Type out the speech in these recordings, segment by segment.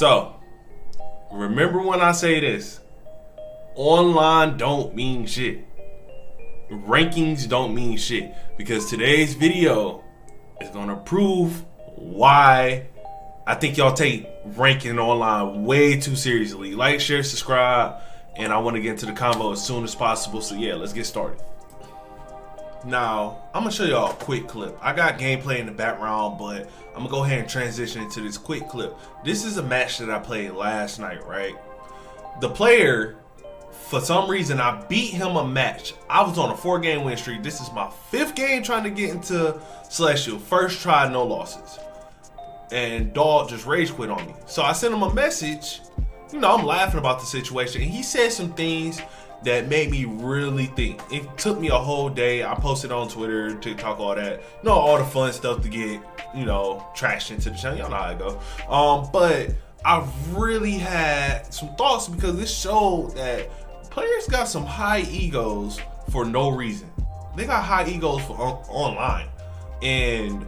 So, remember when I say this, online don't mean shit. Rankings don't mean shit. Because today's video is going to prove why I think y'all take ranking online way too seriously. Like, share, subscribe, and I want to get into the convo as soon as possible. So yeah, let's get started. Now, I'm going to show y'all a quick clip. I got gameplay in the background, but I'm going to go ahead and transition into this quick clip. This is a match that I played last night, right? The player, for some reason, I beat him a match. I was on a 4-game win streak. This is my 5th game trying to get into Celestial. First try, no losses. And dog just rage quit on me. So I sent him a message. You know, I'm laughing about the situation. And he said some things that made me really think. It took me a whole day. I posted on Twitter, TikTok, all that. You know, all the fun stuff to get, you know, traction to the channel. Y'all know how it go. But I really had some thoughts because this showed that players got some high egos for no reason. They got high egos for online. And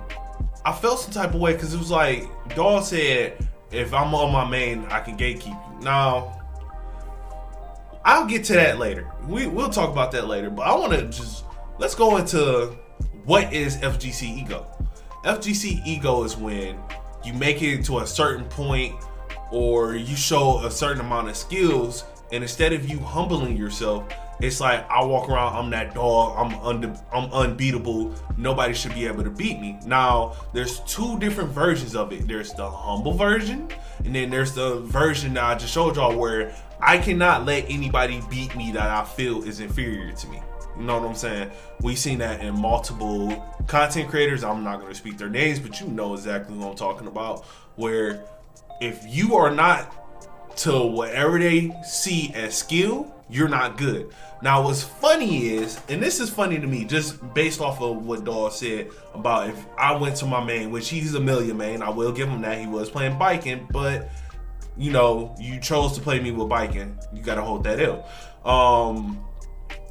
I felt some type of way because it was like, dog said, if I'm on my main, I can gatekeep you. Now, I'll get to that later. We'll talk about that later. But I want to let's go into what is FGC ego. FGC ego is when you make it to a certain point or you show a certain amount of skills, and instead of you humbling yourself, it's like, I walk around, I'm that dog, I'm unbeatable, nobody should be able to beat me. Now, there's 2 different versions of it. There's the humble version, and then there's the version that I just showed y'all where I cannot let anybody beat me that I feel is inferior to me. You know what I'm saying? We've seen that in multiple content creators. I'm not going to speak their names, but you know exactly what I'm talking about. Where if you are not to whatever they see as skill, you're not good. Now, what's funny is, and this is funny to me, just based off of what Dawg said about if I went to my main, which he's a million main, I will give him that. He was playing Baiken, but you know, you chose to play me with Baiken. You got to hold that L.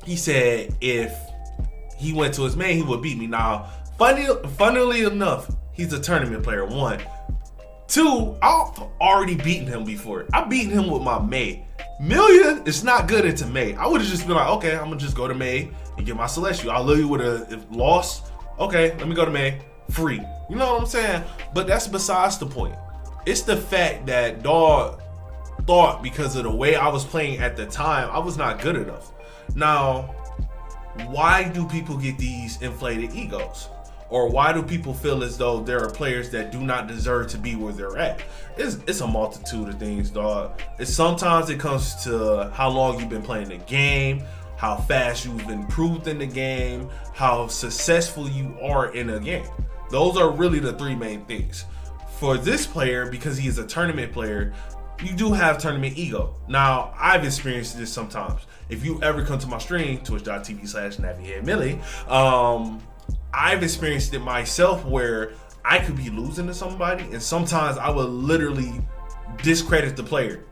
He said if he went to his main, he would beat me. Now, funnily enough, he's a tournament player, 1. 2, I've already beaten him before. I've beaten him with my May. Million is not good into May. I would have just been like, okay, I'm going to just go to May and get my Celestial. I literally would have lost. Okay, let me go to May. Free. You know what I'm saying? But that's besides the point. It's the fact that Dawg thought because of the way I was playing at the time, I was not good enough. Now, why do people get these inflated egos? Or why do people feel as though there are players that do not deserve to be where they're at? It's a multitude of things, dog. Sometimes it comes to how long you've been playing the game, how fast you've improved in the game, how successful you are in a game. Those are really the 3 main things. For this player, because he is a tournament player, you do have tournament ego. Now, I've experienced this sometimes. If you ever come to my stream, twitch.tv/Nappyheadmilly, I've experienced it myself where I could be losing to somebody, and sometimes I would literally discredit the player.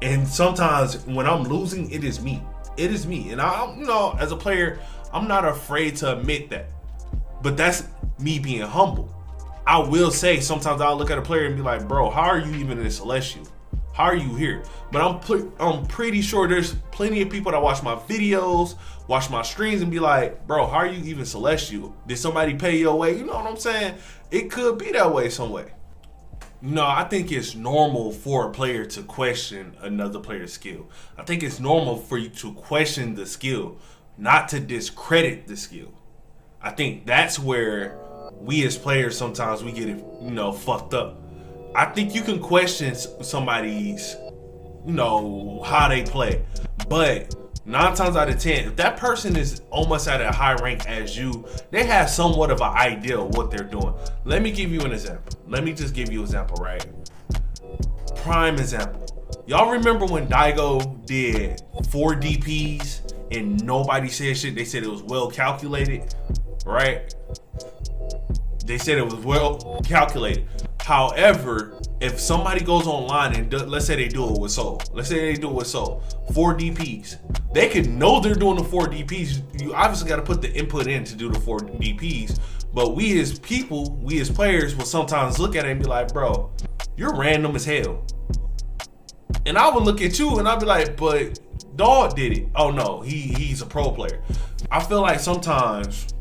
And sometimes when I'm losing, it is me. It is me. And I, you know, as a player, I'm not afraid to admit that. But that's me being humble. I will say sometimes I'll look at a player and be like, bro, how are you even in Celestial? How are you here? But I'm pretty sure there's plenty of people that watch my videos, watch my streams and be like, bro, how are you even Celestial? Did somebody pay your way? You know what I'm saying? It could be that way some way. No, I think it's normal for a player to question another player's skill. I think it's normal for you to question the skill, not to discredit the skill. I think that's where we as players sometimes we get it, you know, fucked up. I think you can question somebody's, you know, how they play, but 9 times out of 10, if that person is almost at a high rank as you, they have somewhat of an idea of what they're doing. Let me give you an example. Let me just give you an example, right? Prime example. Y'all remember when Daigo did 4 DPs and nobody said shit? They said it was well calculated, right? They said it was well calculated. However, if somebody goes online and let's say they do it with Soul. Let's say they do it with Soul. 4 DPs. They can know they're doing the 4 DPs. You obviously got to put the input in to do the 4 DPs. But we as people, we as players will sometimes look at it and be like, bro, you're random as hell. And I would look at you and I'd be like, but dog did it. Oh no, he's a pro player. I feel like sometimes,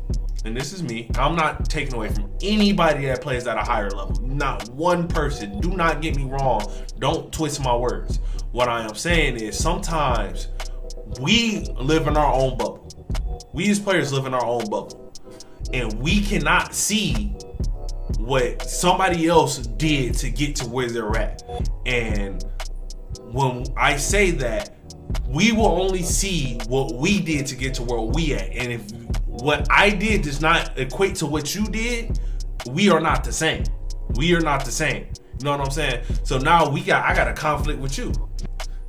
and this is me, I'm not taking away from anybody that plays at a higher level. Not one person. Do not get me wrong. Don't twist my words. What I am saying is sometimes we live in our own bubble. We as players live in our own bubble. And we cannot see what somebody else did to get to where they're at. And when I say that, we will only see what we did to get to where we at. And if what I did does not equate to what you did, we are not the same. We are not the same. You know what I'm saying? So now I got a conflict with you.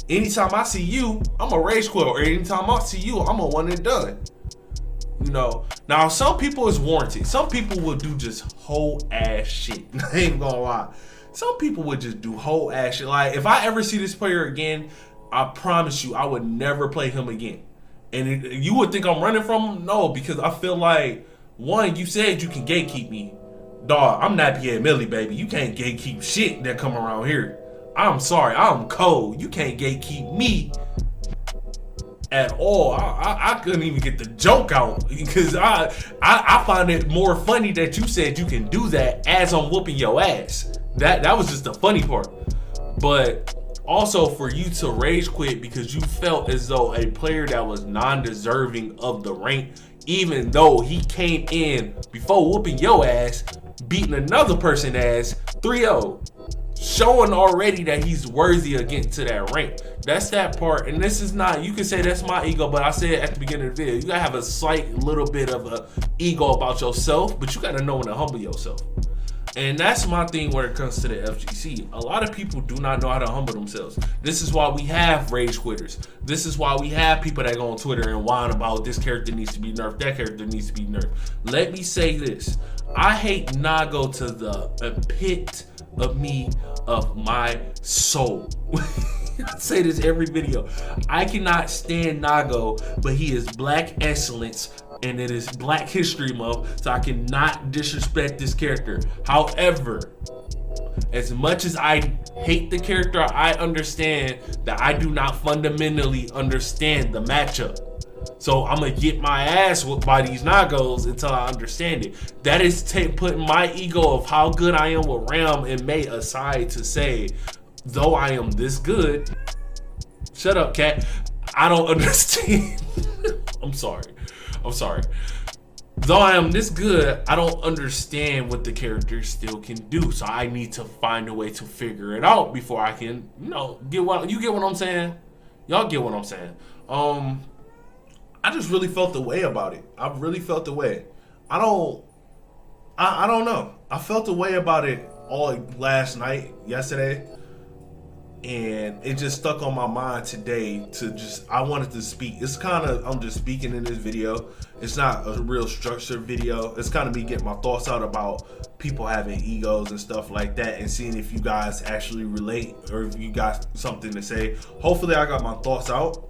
Anytime I see you, I'm a rage quit. Or anytime I see you, I'm a one and done. You know, now some people is warranted. Some people will do just whole ass shit. I ain't gonna lie. Some people would just do whole ass shit. Like, if I ever see this player again, I promise you, I would never play him again. And you would think I'm running from him? No, because I feel like, one, you said you can gatekeep me. Dog, I'm Nappyheadmilly, baby. You can't gatekeep shit that come around here. I'm sorry, I'm cold. You can't gatekeep me at all. I couldn't even get the joke out because I find it more funny that you said you can do that as I'm whooping your ass. That was just the funny part. But also for you to rage quit because you felt as though a player that was non-deserving of the rank, even though he came in before whooping your ass, beating another person's ass 3-0. Showing already that he's worthy of getting to that rank. That's that part. And this is not, you can say that's my ego, but I said at the beginning of the video, you gotta have a slight little bit of a ego about yourself, but you gotta know when to humble yourself. And that's my thing when it comes to the FGC. A lot of people do not know how to humble themselves. This is why we have rage quitters. This is why we have people that go on Twitter and whine about this character needs to be nerfed, that character needs to be nerfed. Let me say this. I hate Nago to the pit of me, of my soul. I say this every video. I cannot stand Nago, but he is black excellence, and it is Black History Month, so I cannot disrespect this character. However, as much as I hate the character, I understand that I do not fundamentally understand the matchup. So I'm gonna get my ass whooped by these Nagos until I understand it. That is putting my ego of how good I am with Ram and May aside to say, though I am this good, shut up, cat, I don't understand. I'm sorry. Though I am this good, I don't understand what the character still can do. So I need to find a way to figure it out before I can, get what I'm saying? Y'all get what I'm saying? I just really felt the way about it. I really felt the way. I don't know. I felt the way about it all yesterday. And it just stuck on my mind today I wanted to speak. It's kind of, I'm just speaking in this video. It's not a real structured video. It's kind of me getting my thoughts out about people having egos and stuff like that and seeing if you guys actually relate or if you got something to say. Hopefully I got my thoughts out.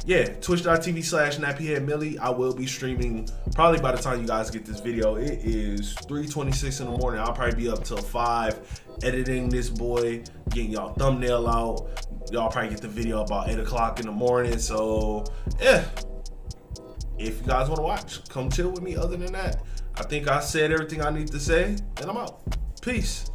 Yeah, twitch.tv/Nappyheadmilly. I will be streaming probably by the time you guys get this video. It is 3:26 in the morning. I'll probably be up till 5 editing this boy, getting y'all thumbnail out. Y'all probably get the video about 8 o'clock in the morning. So yeah, if you guys want to watch, come chill with me. Other than that, I think I said everything I need to say, and I'm out. Peace.